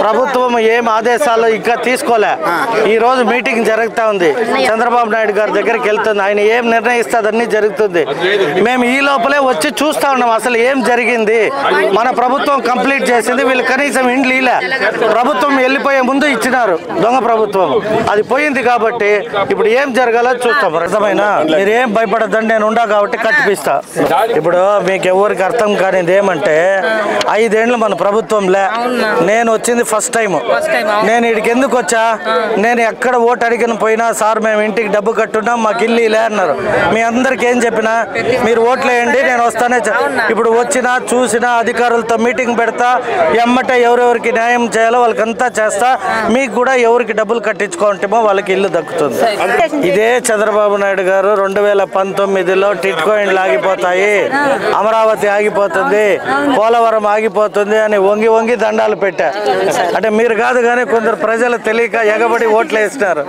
ప్రభుత్వం ఏం ఆదేశాలు ఇంకా తీసుకోలే. ఈ రోజు మీటింగ్ జరుగుతూ ఉంది, చంద్రబాబు నాయుడు గారి దగ్గరికి వెళ్తుంది. ఆయన ఏం నిర్ణయిస్తుందన్నీ జరుగుతుంది. మేము ఈ లోపలే వచ్చి చూస్తా ఉన్నాం అసలు ఏం జరిగింది. మన ప్రభుత్వం కంప్లీట్ చేసింది, వీళ్ళు కనీసం ఇండ్లు ఇలా ప్రభుత్వం వెళ్ళిపోయే ముందు ఇచ్చినారు. దొంగ ప్రభుత్వం అది పోయింది కాబట్టి ఇప్పుడు ఏం జరగాలో చూస్తాం. అర్థమైనా? మీరేం భయపడద్దండి, నేను ఉండా కాబట్టి కట్టిపిస్తా. ఇప్పుడు మీకు ఎవరికి అర్థం కానిది ఏమంటే 5 ఏళ్ళు మన ప్రభుత్వంలే, నేను వచ్చింది ఫస్ట్ టైం. నేను ఇక్కడికి ఎందుకు వచ్చా, నేను ఎక్కడ ఓటు అడిగిన పోయినా సార్ మేము ఇంటికి డబ్బు కట్టున్నాం మాకు ఇల్లు లే అన్నారు. మీ అందరికి ఏం చెప్పినా మీరు ఓట్లు వేయండి నేను వస్తానే. ఇప్పుడు వచ్చినా చూసినా అధికారులతో మీటింగ్ పెడతా, ఎమ్మటే ఎవరెవరికి న్యాయం చేయాలో వాళ్ళకంతా చేస్తా. మీకు కూడా ఎవరికి డబ్బులు కట్టించుకుంటామో వాళ్ళకి ఇల్లు దక్కుతుంది. ఇదే చంద్రబాబు నాయుడు గారు 2019లో టిట్కో ఇండ్లు ఆగిపోతాయి, అమరావతి ఆగిపోతుంది, పోలవరం ఆగిపోతుంది అని వంగి వంగి దండాలు పెట్టా. అంటే మీరు కాదు కానీ కొందరు ప్రజలు తెలియక ఎగబడి ఓట్లు వేసినారు.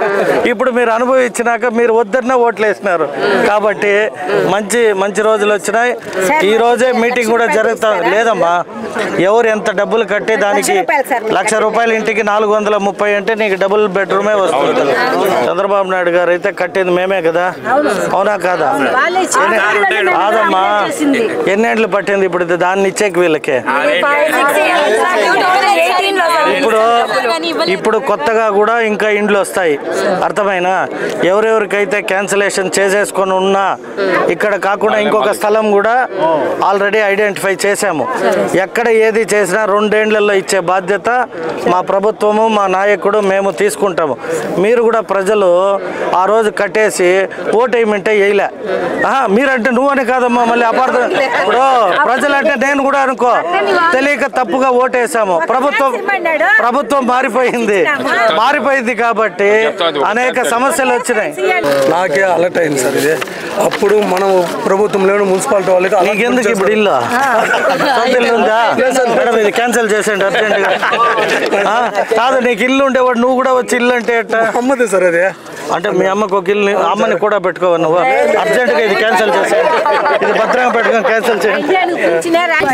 ఇప్పుడు మీరు అనుభవించినాక మీరు వద్దన్న ఓట్లు వేసినారు. కాబట్టి మంచి మంచి రోజులు వచ్చినాయి. ఈ రోజే మీటింగ్ కూడా జరుగుతుంది. లేదమ్మా, ఎవరు ఎంత డబ్బులు కట్టి దానికి ₹1,00,000 ఇంటికి 430 అంటే నీకు డబుల్ బెడ్రూమే వస్తుంది. చంద్రబాబు నాయుడు గారు అయితే కట్టేది మేమే కదా, అవునా కాదా? కాదమ్మా, ఎన్నేళ్ళు పట్టింది ఇప్పుడు దాన్ని ఇచ్చేకి వీళ్ళకి? ఇప్పుడు కొత్తగా కూడా ఇంకా ఇండ్లు వస్తాయి. అర్థమైనా? ఎవరెవరికైతే క్యాన్సిలేషన్ చేసేసుకొని ఉన్నా ఇక్కడ కాకుండా ఇంకొక స్థలం కూడా ఆల్రెడీ ఐడెంటిఫై చేశాము. ఎక్కడ ఏది చేసినా 2 ఏళ్లలో ఇచ్చే బాధ్యత మా ప్రభుత్వము మా నాయకుడు మేము తీసుకుంటాము. మీరు కూడా ప్రజలు ఆ రోజు కట్టేసి ఓటేయమంటే వేయలే. మీరంటే నువ్వని కాదమ్మా, మళ్ళీ అపార్థం. ఇప్పుడు ప్రజలంటే నేను కూడా అనుకో తెలియక తప్పుగా ఓటేసాము. ప్రభుత్వం మారిపోయింది కాబట్టి అనేక సమస్యలు వచ్చినాయి. నాకే అలర్ట్ అయింది సార్ ఇది. అప్పుడు మనం ప్రభుత్వం లేని మున్సిపాలిటీ వాళ్ళకి నీకెందుకు ఇప్పుడు ఇల్లు ఉందా మేడం? ఇది క్యాన్సిల్ చేసేయండి అర్జెంట్గా. కాదు, నీకు ఇల్లు ఉండేవాడు నువ్వు కూడా వచ్చి ఇల్లు అంటే అమ్మదే సార్ అది. అంటే మీ అమ్మకు ఒక ఇల్లు, అమ్మని కూడా పెట్టుకోవు నువ్వు. అర్జెంట్గా ఇది క్యాన్సిల్ చేసేయండి, ఇది భద్రంగా పెట్టుకొని క్యాన్సిల్ చేయండి.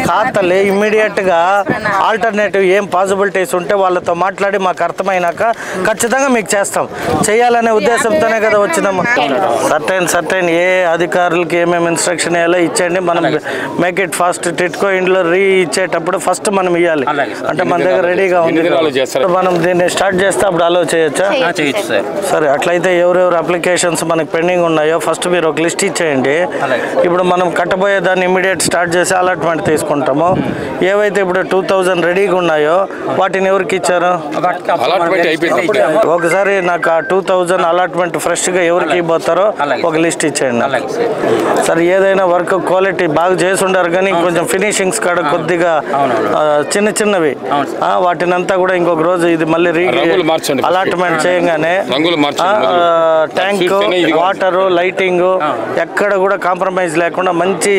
ఖాతాలే ఇమ్మీడియట్గా ఆల్టర్నేటివ్ ఏం పాసిబిలిటీస్ ఉంటే వాళ్ళతో మాట్లాడి మాకు అర్థమైనాక ఖచ్చితంగా మీకు చేస్తాం. చేయాలనే ఉద్దేశంతోనే కదా వచ్చినాము. సర్టైన్ ఏ అధికారులకి ఏమేమి ఇన్స్ట్రక్షన్ ఇవ్వాలో ఇచ్చేయండి. మనం మేక్ ఇట్ ఫాస్ట్. టిట్కో ఇండ్లో ఇచ్చేటప్పుడు ఫస్ట్ మనం ఇవ్వాలి. అంటే మన దగ్గర రెడీగా ఉంది. మనం దీన్ని స్టార్ట్ చేస్తే అప్పుడు అలో చేయొచ్చా? సరే, అట్లయితే ఎవరెవరు అప్లికేషన్స్ మనకి పెండింగ్ ఉన్నాయో ఫస్ట్ మీరు ఒక లిస్ట్ ఇచ్చేయండి. ఇప్పుడు మనం కట్టబోయే దాన్ని ఇమ్మీడియట్ స్టార్ట్ చేసి అలాట్మెంట్ తీసుకుంటాము. ఏవైతే ఇప్పుడు 2000 రెడీగా ఉన్నాయో వాటిని ఎవరికి ఇచ్చారు? ఒకసారి నాకు ఆ 2000 అలాట్మెంట్ ఫ్రెష్గా ఎవరికి ఇవ్వబోతారో ఒక లిస్ట్ ఇచ్చేయండి. సరే, ఏదైనా వర్క్ క్వాలిటీ బాగా చేసి ఉండారు కానీ కొంచెం ఫినిషింగ్స్ కాడ కొద్దిగా చిన్నవి వాటినంతా కూడా ఇంకొక రోజు ఇది మళ్ళీ అలాట్మెంట్ చేయగానే ట్యాంక్, వాటరు, లైటింగ్ ఎక్కడ కూడా కాంప్రమైజ్ లేకుండా మంచి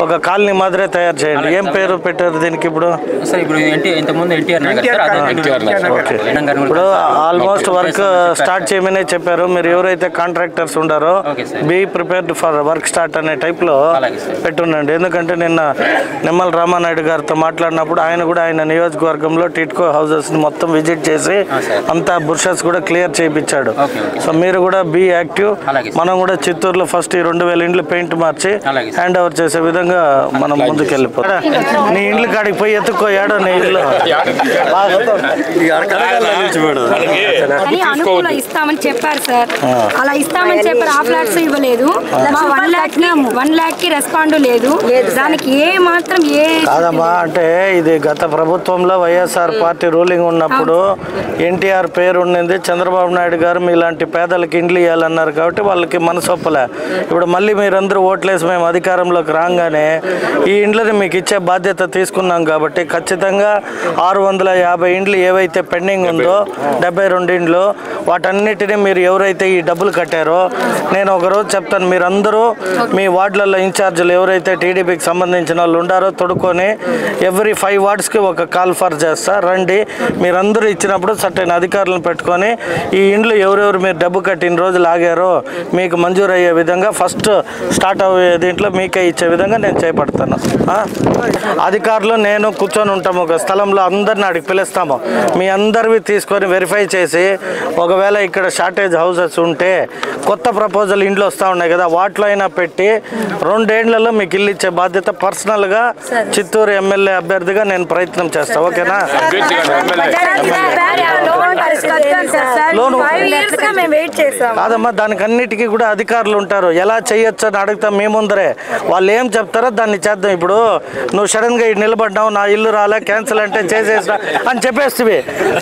ఒక కాలనీ మాదిరే తయారు చేయండి. ఏం పేరు పెట్టారు దీనికి? ఇప్పుడు ఆల్మోస్ట్ వర్క్ స్టార్ట్ చేయమనే చెప్పారు. మీరు ఎవరైతే కాంట్రాక్టర్స్ ఉండారో be prepared for work start అనే టైప్ లో పెట్టుండండి. ఎందుకంటే నిన్న నిమ్మల రామానాయుడు గారితో మాట్లాడినప్పుడు ఆయన కూడా ఆయన నియోజకవర్గంలో టిట్కో హౌసెస్ మొత్తం విజిట్ చేసి అంతా బుర్షస్ కూడా క్లియర్ చేయించాడు. సో మీరు కూడా బీ యాక్టివ్. మనం కూడా చిత్తూరులో ఫస్ట్ 2000 ఇండ్లు పెయింట్ మార్చి హ్యాండ్ ఓవర్ చేసే విధంగా మనం ముందుకు వెళ్ళిపోతాం. నీ ఇండ్లు కాడికి పోయి ఎత్తుకో ఏడో నీ ఇల్లు ఇస్తామని చెప్పారు సార్. అలా ఇస్తామని చెప్పారు. ఆ ఫ్లాట్స్ ఇవ్వలేదు. 1 lakh కి రెస్పాండ్ లేదు. దానికి ఏ మాత్రం కాదమ్మా. అంటే ఇది గత ప్రభుత్వంలో వైఎస్ఆర్ పార్టీ రూలింగ్ ఉన్నప్పుడు ఎన్టీఆర్ పేరు ఉండింది. చంద్రబాబు నాయుడు గారు మీలాంటి పేదలకు ఇండ్లు ఇవ్వాలన్నారు కాబట్టి వాళ్ళకి మనసొప్పలే. ఇప్పుడు మళ్ళీ మీరందరూ ఓట్లేసి మేము అధికారంలోకి రాగానే ఈ ఇండ్లని మీకు ఇచ్చే బాధ్యత తీసుకున్నాం కాబట్టి ఖచ్చితంగా 650 ఇండ్లు ఏవైతే పెండింగ్ ఉందో 72 ఇండ్లు వాటన్నిటినీ మీరు ఎవరైతే ఈ డబ్బులు కట్టారో నేను ఒకరోజు చెప్తాను. మీరందరూ మీ వార్డులలో ఇన్ఛార్జీలు ఎవరైతే టీడీపీకి సంబంధించిన వాళ్ళు ఉండారో తొడుక్కొని ఎవ్రీ 5 వార్డ్స్కి ఒక కాల్ ఫర్ చేస్తా రండి. మీరందరూ ఇచ్చినప్పుడు సర్టైన్ అధికారులను పెట్టుకొని ఈ ఇండ్లు ఎవరెవరు మీరు డబ్బు కట్టిన రోజులు ఆగారో మీకు మంజూరు అయ్యే విధంగా ఫస్ట్ స్టార్ట్ అయ్యే దీంట్లో మీకే ఇచ్చే విధంగా నేను చేపడతాను. అధికారులు నేను కూర్చొని ఉంటాము ఒక స్థలంలో, అందరిని అడిగి పిలుస్తాము. మీ అందరూ అందరివి తీసుకొని వెరిఫై చేసి ఒకవేళ ఇక్కడ షార్టేజ్ హౌసెస్ ఉంటే కొత్త ప్రపోజల్ ఇండ్లు వస్తూ ఉన్నాయి కదా, వాటిలో అయినా పెట్టి 2 ఏళ్లలో మీకు ఇల్లు ఇచ్చే బాధ్యత పర్సనల్గా చిత్తూరు ఎమ్మెల్యే అభ్యర్థిగా నేను ప్రయత్నం చేస్తాను. ఓకేనా? కాదమ్మా, దానికి అన్నిటికీ కూడా అధికారులు ఉంటారు. ఎలా చేయొచ్చు అని అడుగుతాం మీ ముందరే. వాళ్ళు ఏం చెప్తారో దాన్ని చేద్దాం. ఇప్పుడు నువ్వు సడన్గా నిలబడ్డావు, నా ఇల్లు రాలే, క్యాన్సిల్ అంటే చేసేసా అని చెప్పేస్తే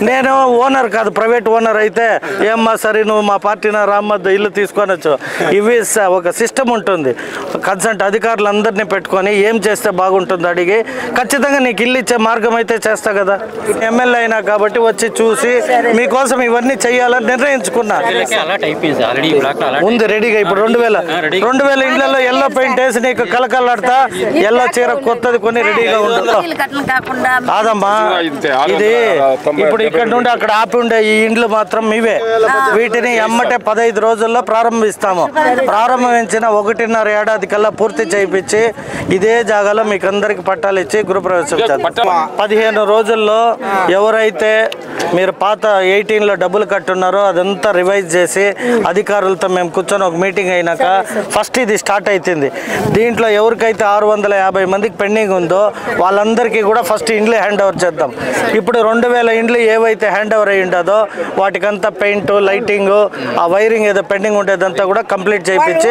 నేను ఓనర్ కాదు, ప్రైవేట్ ఓనర్ అయితే ఏమ్మా సరే నువ్వు మా పార్టీన రామ్మద్దు ఇల్లు తీసుకొనొచ్చు. ఇవి ఒక సిస్టమ్ ఉంటుంది. కన్సల్ట్ అధికారులందరినీ పెట్టుకొని ఏం చేస్తే బాగుంటుంది అడిగి ఖచ్చితంగా నీకు ఇల్లు ఇచ్చే మార్గం అయితే చేస్తా కదా. ఎమ్మెల్యే అయినా కాబట్టి వచ్చి చూసి మీకోసం ఇవన్నీ చెయ్యాలని నిర్ణయించుకున్నా. ఉంది రెడీగా. ఇప్పుడు 2000 ఇండ్లలో ఎల్లో పెయింట్ వేసి నీకు కలకలాడతా ఎల్లో చీర కొత్తది కొన్ని రెడీగా ఉంటుంది. కాదమ్మా, ఇది ఇప్పుడు ఇక్కడ నుండి అక్కడ ఆపి ఉండే ఈ ఇండ్లు మాత్రం మీవే. వీటిని ఎమ్మటే 15 రోజుల్లో ప్రారంభిస్తాము. ప్రారంభించిన 1.5 ఏడాది కల్లా పూర్తి చేయించి ఇదే జాగాలో మీకు అందరికి పట్టాలు ఇచ్చి గృహప్రవేశం చేస్తాం. 15 రోజుల్లో ఎవరైతే మీరు పాత 18లో డబ్బులు కట్టున్నారో అదంతా రివైజ్ చేసి అధికారులతో మేము కూర్చొని ఒక మీటింగ్ అయినాక ఫస్ట్ ఇది స్టార్ట్ అవుతుంది. దీంట్లో ఎవరికైతే 650 మందికి పెండింగ్ ఉందో వాళ్ళందరికీ కూడా ఫస్ట్ ఇండ్లే హ్యాండ్ ఓవర్ చేద్దాం. ఇప్పుడు 2000 ఇండ్లు ఏవైతే హ్యాండ్ ఓవర్ అయ్యి ఉండదో వాటికంతా పెయింట్, లైటింగ్, ఆ వైరింగ్ ఏదో పెండింగ్ ఉండేదంతా కూడా కంప్లీట్ చేయించి